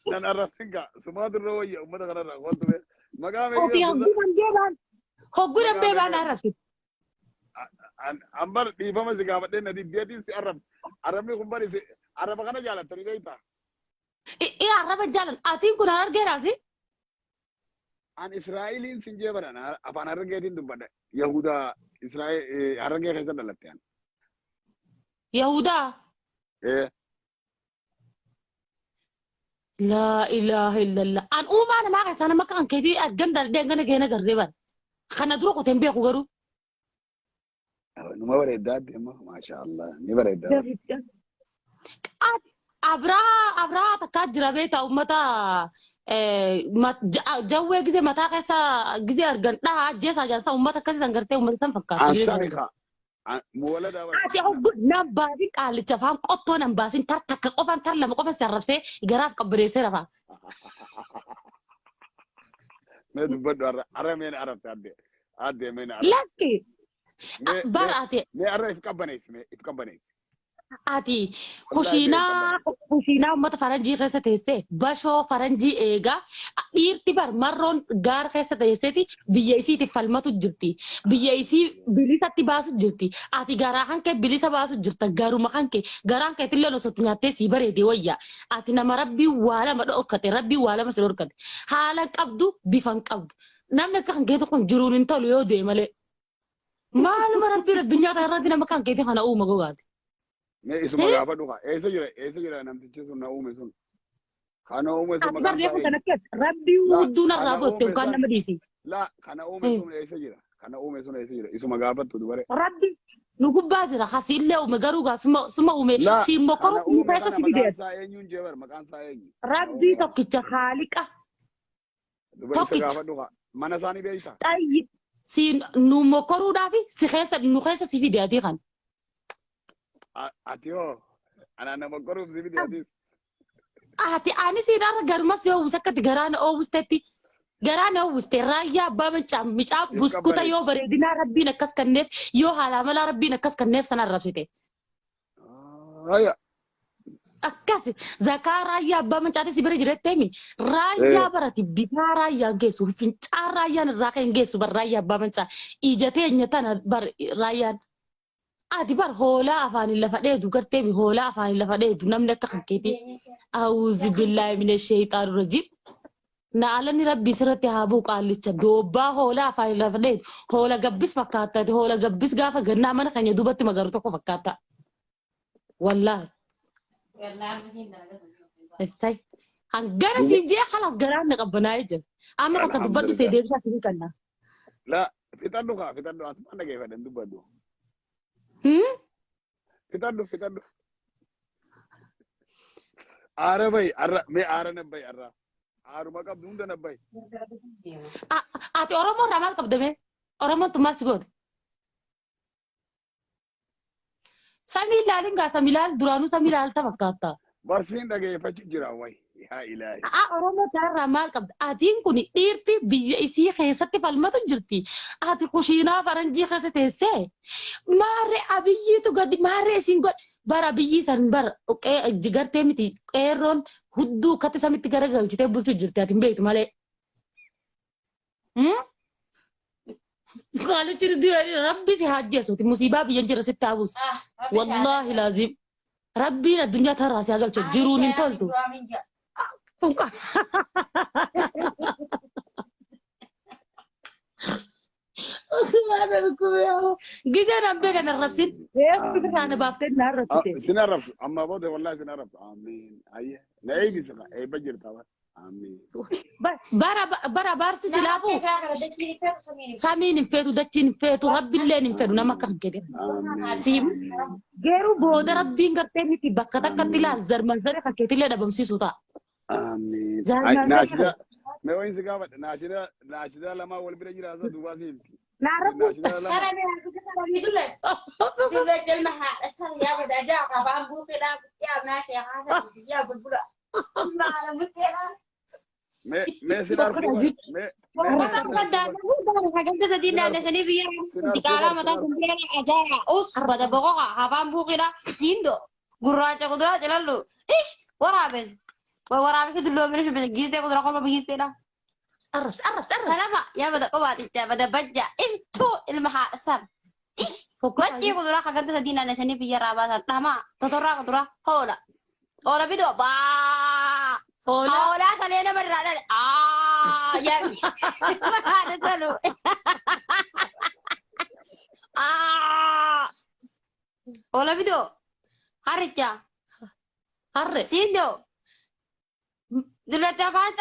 nan arrabsinka sumaatu irra wayya ummata kanarra wantu be maqaa Ofi hogguudhaan beebaan arrabsi. ambar dhiifama si gaafadhee na diddeetiin si arrabsi arrabni kun bari si arraba kana jaalattanii beektaa Arraba jaalan atiin kun argeeraasi. an Israa'eliin sin jeebaran afaan harargeetiin dubbadha Yahuda Israa'el harargee keessa dhalatte an Yahudaa. La ilaha illallah. An uumaa namaa keessaa nama kan keetii argan daldee gana geena garree bara. Kana dura qoteen beeku garuu. numa bareeddaa deema maasha Allah ni bareeddaa Abraa takkaa jira beektaa uummata jawwee gisee mataa keessa gisee argan dhahaa ajjeesaa jaarsaa uummata akkasii san gartee uummata san fakkaatu. ansani ka muwala daawwa Ati hoggu nan baasin qaalicha afaan qottoo nan baasin tar takka qofaan tar lama qofaan si arrabsee garaaf qabbaneessee rafaa. mee dubbadhu arra meen arabte adde meen arabte Lakki bara ati mee arra if qabbaneessi ati kushiinaa uummata faranjii keessa teessee bashoo faranjii eegaa dhiirti bar marroon gaara keessa teesseeti biyya isiitiif falmatu jirti. Biyya isii bilisatti baasu jirti. Ati garaa hankee bilisa baasu jirta garuma hankee garaan keetillee osotti nyaattee sii bareedee wayyaa. Ati nama rabbii waa lama dhorkate rabbii waa lama si dhorkate haala qabdu bifan qabdu. Namni akka kan keetu kun jiruun hin tolu yoo deeme malee. Maaluma rabbiin addunyaa kana irratti nama kan keetii kana uuma gogaati. mee isuma gaafadhu ka eessa jira namtichi sun na uume sun kana uume sun Ati barreeffa kana keessa rabbii hudduu narraa bootte yookaan nama dhiisi. la kana uume sun eessa jira isuma gaafattu dubare Rabbi nu gubbaa jira hasiillee uume garuu gaa suma uume si mokkoru keessa si fidee. maqaan isaa eenyuun jeebar maqaan isaa eenyu Rabbii tokkicha haaliqa dubare isa gaafadhu ka mana isaanii beeyta xayyi si nu mokkoruudhaafi si keessa nu keessa si fidee ati kan. ati hoo anaan nama qoruuf si fideetis Ati ani siidhaarra garumas yoo uwwise akkatti garaan oowwistetti garaan oowwiste raayyaa abbaa micaa buskuta yoo bareedinaa rabbiin akkas kanneef yoo haalaa malaa rabbiin akkas kanneef sana arrabsite. ayya Akkas zakaa raayyaa abbaa mancaatii si bira jirettemi raayyaa barati bitaa raayyaan geessu fincaan raayyaan irraa kan geessu bar raayyaa abbaa mancaa ijatee nyatana bar raayyaan. Ati bar hoolaa afaaniin lafa dheedu garteemi hoolaa afaaniin lafa dheedu namni akka kan keetii awuzi billaahi mine sheeyxaanu rajim naalani rabbi sirratti haa bu'u qaallicha doobbaa hoolaa afaaniin lafa dheedu hoola gabbis fakkaata hoola gabbis gaafa gannaa mana keenya duubatti magaru tokko fakkaata wallaahi. Hangana siin jee halas garaan na qabbanaa'ee jira amma akka dubbadhu see deebisaa siin kannaa. la fixadhu asumaan dhageeffadhan dubbadhu fixadhu aara bay arra mee aara nabbay arra aaruma qabdu hunda nabbay Ati Oromoo irraa maal qabdame? Oromoon tun maal si goote? Samii ilaalin gaa samii ilaal duraanuu samii ilaalta fakkaata. barsiin dhageeffachuu jira way yaa ilaahi Oromoo irraa maal qabda? Atiin kun dhiirti biyya isii keessatti falmatu jirti. Ati kushiinaa faranjii keessa teessee maarree abiyyiitu gadi maarree isiin godhe bara biyyii san bara gartee miti qeerroon hudduu katti samitti garagalchitee bulchu jirti ati hin beektu malee. Qaalichi rabbi si hajjeesuuti musiibaa biyyan jira sitti haabuus. Wallaahi laazim. Rabbiin addunyaa tarraa si hagalchu jiruun hin toltu. Gija nambee kan arrabsin. Biraan baaftee na arrabsite. sin arrabsu amma booda wallahi sin arrabsu amiin ayya na eebbisi eebba jirta ba amiin Bara baarsi silaafu samiin hin feetu dachiin hin feetu rabbiilleen hin fedhu nama akka hin jedhe. Geeruu booda rabbiin gartee miti bakka takkatti ilaal zarmanzare kan keetillee dhabamsiisu ta'a. amiin naashida mee wayin si gaafadha naashida lamaa wal bira jiraasa duubaa si himti Naarabu. naashida lamaa mee sin argu mee gurraacha kuduraa jalallu ish waraabes وورا بس دلوا من شو بتجيزي قدرة قوم بجيزي لا عرفت سلامة يا بدا قوات بدا بجا انتو المحاسن ايش وجي قدرة خدت سدينا نسني في رابطة تما تطرق قدرة قولا بدو با قولا سلينا مرة يا هذا سلو قولا بدو خرجة harre سيدو دلوقتي أفعل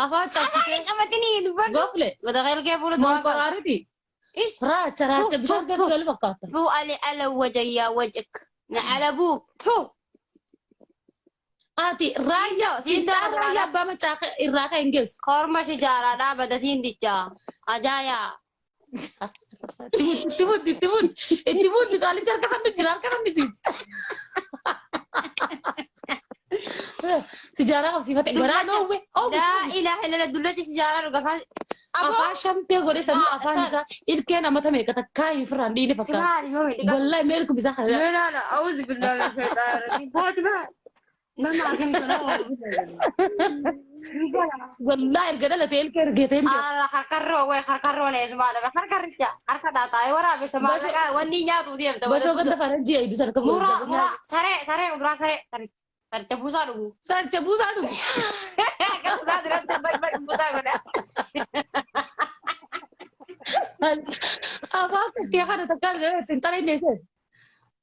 afaan cabsitee qabatanii dubbadhu. gofle Bada qalqee fuula maan duraa qaba. qoraariti Ish. raacha bishaan gadi galu fakkaata Fuu ali ala wajayyaa wajak. Na ala buuk. Fuu. ati raayyaa Siindaa raayyaa abbaa macaa irraa kan hin geessu Korma shijaaraadhaa bada siindichaa. Ajaayaa. itti buuti qaalicha harka kan jira harka kan misiis sijaaraa qabsiifate garaa dhoowwe Laa ilaaha illa dullatti shijaaraa dhuga faan. afaan shamtee godhe sanuu afaan isaa ilkeen amata meeqa takkaa ifirraan dhiine fakkaata Simaali yoo hidhiga. wallahi meelku bisaa kana Meelaala awuzi billahi min shaytaani rajiim. Booti maa. Nama akkamii kana wallahi erga dhalate ilkee ergeeteen jira Ala harkarroo way harkarroo ne ismaala harkarricha harka dhaataa waraabee samaala wanni nyaatu deemta. basoo ganda faranjii ayidu sana kan Mura saree uduraa saree saree buusaa dhugu. sarcha buusaa dhugu Akkasumas dirratti baay'ee buusaa godha. afaan kukkee kana takkaa ittiin xareenye ishee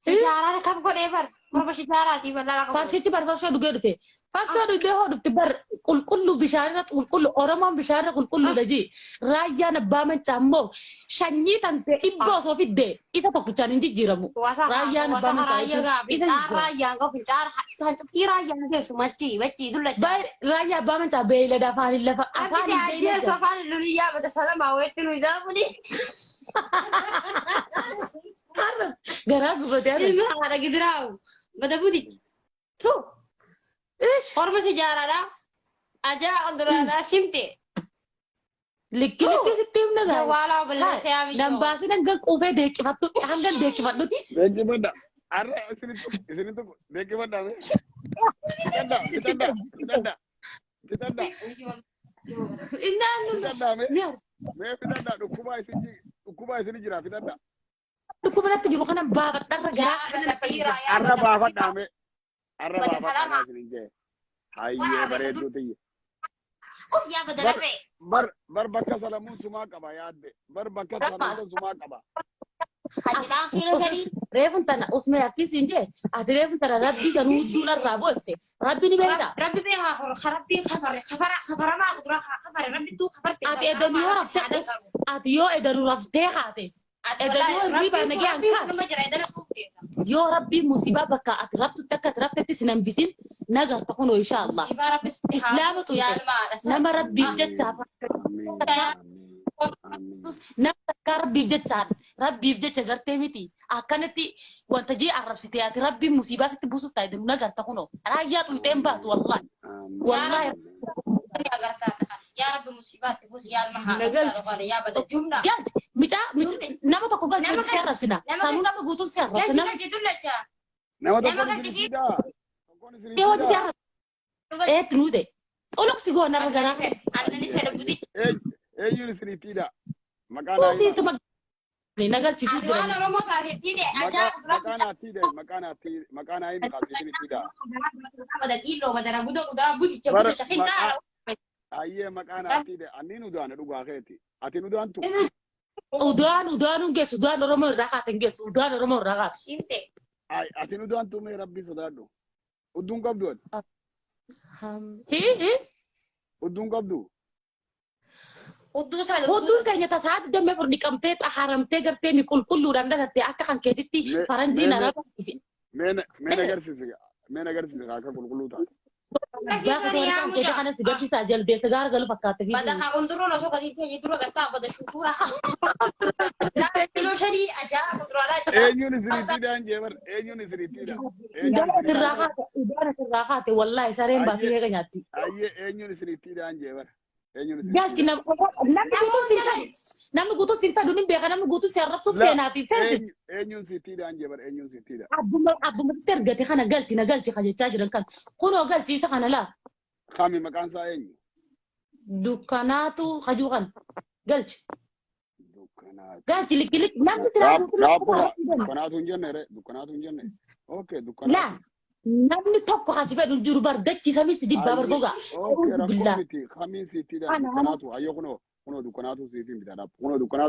Shijaaraan kam godhee bar morma shijaaraati bal'aa qabu. farshichi bar farshoo dhugee dhufe farshoo dhugee hoo dhufte bar qulqullu bishaanirratti qulqullu oromoon bishaanirra qulqullu daji raayyaan abbaa mancaa immoo shanyii tante dhibboo osoo fidde isa tokkichaan hin jijjiiramu raayyaan abbaa mancaa isa jijjiiramu Raayyaan qofa fincaara kan cuftii raayyaan geessu machi dullacha. raayyaa abbaa mancaa beeylada afaaniin lafa Afaan ajjeesu afaan luliyyaa bada salamaa weetti nu isaafuni. garaa gubatee Ilmi haadha gidiraawu bada budi. Tu morma shijaaraadhaa ajaa onduraadhaa shimte. likki sitti himna gaara Jawaalaa balleessee yaa biyya. dambaasiin hangan quufee deeqifattu hangan deeqifadhutti Deeggifadha. Har'a isinitti deeggifadha. Fitadha. Mee fitadha dhukkubaa isin jira fitadha. dhukkubanatti jiru kana baafadharra garaa Har'a baafadha mee. Har'a baafadha isin jee. Hayyee bareedduu tiyye. Us yaa bada lafee. Bar bakka salamuun sumaa qaba yaadde. Bar bakka salamuun sumaa qaba. Hajjilaan kiiloo sadii. reefun tana usmee akkisiin jee ati reefun tana rabbii san hudduun irraa boolte rabbi ni beekta Rabbi beekaa rabbii kafaramaa kuduraa kafare rabbi tuu kafarte. ati edanuu yoo raftee ati yoo edanuu raftee haates edanuu hirriibaa nagee hankaan Nama jira edana tuufteessa. yoo rabbii musibaa bakka ati raftutti akka ati raftetti sin hambisin nagarta kunoo insha Allah Sibaa rabbis islaama tuyte nama rabbiif jechaaf nama takkaa rabbiif jecha gartee miti akkanatti wanta jee arrabsitee ati rabbiin musibaa sitti buusuuf taa'e dinu nagarta kunoo raayyaa tuyteen baatu wallahi wallahi yaa rabbi musibaatti bus yaa almahaa yaa bada jumna. galti micaa nama tokko galti si arrabsina sanuu nama guutuun si arrabsina Galchi galchi dullacha. Nama tokkoon isin fidaa. Tokkoon isin yoo si fidaa. arrabsina eetti nuute xoloqsi goonarra garaa Annani fedha buti. Eenyuun isin fidaa. Maqaan kuusiitu nagalchituu Waan jiran Oromoo taatee ajaa kuduraa maqaan aayi maqaan isin fidaa. bada xiilloo bada ragudoo kuduraa buticha buticha hindaala. Ayyee maqaan aatii anni nudaana dhugaa keeti. Ati nudaantu. udaanuun geessu udaan oromoo irraa kaaten geessu udaan oromoo irraa kaatu Shimte. Ati nudaantu mee rabbi sodaadhu. Udduun qabdu ati. Udduun qabdu. Udduu sana Hodduun keenya tasaati dammee furdi qabtee xaharamtee gartee mi qulqulluudhaan dhalattee akka kan keetitti faranjiin araba Meen agarsiise akka qulqulluu taate. gaafa ta'e kan keeta kana si gaddisaa jaldeessa gaara galu fakkaate fi bada haa kunturoon osoo gadi ta'e dura gattaa bada shukuura. Kiiloo shanii ajaa kuduraadhaa jira. Eenyuun isiniittiidhaan jeebar eenyuun isiniittiidha. udaan irraa kaate wallahi sareen baatee meeqa nyaatti Ayyee eenyuun isiniittiidhaan jeebar. galchi namni guutuu siin fedhu ni beeka namni guutuu si arrabsuuf seenaatiif seenti Eenyuun sittiidhaan jeebar eenyuun sittiidha. abbumatti ergate kana galchi na galchi ka jechaa jiran kan kunoo galchi isa kana laa Kami maqaan isaa eenyu? Dukkanaatu hajuu kan galchi. Dukkanaatu. Galchi liqilik namni silaa Dukkanaatu hin jenne re. Dukkanaatu hin jenne. Okay dukkanaatu. laa namni tokko kasi fedhu jiru bar dachiisamis jibbaa bargogaa. Okay rakkoo miti. Kamiin sitti dha dukkanaatu. Ayyo kunoo dukkanaatu sitti bitadha. Kunoo dukkanaatu.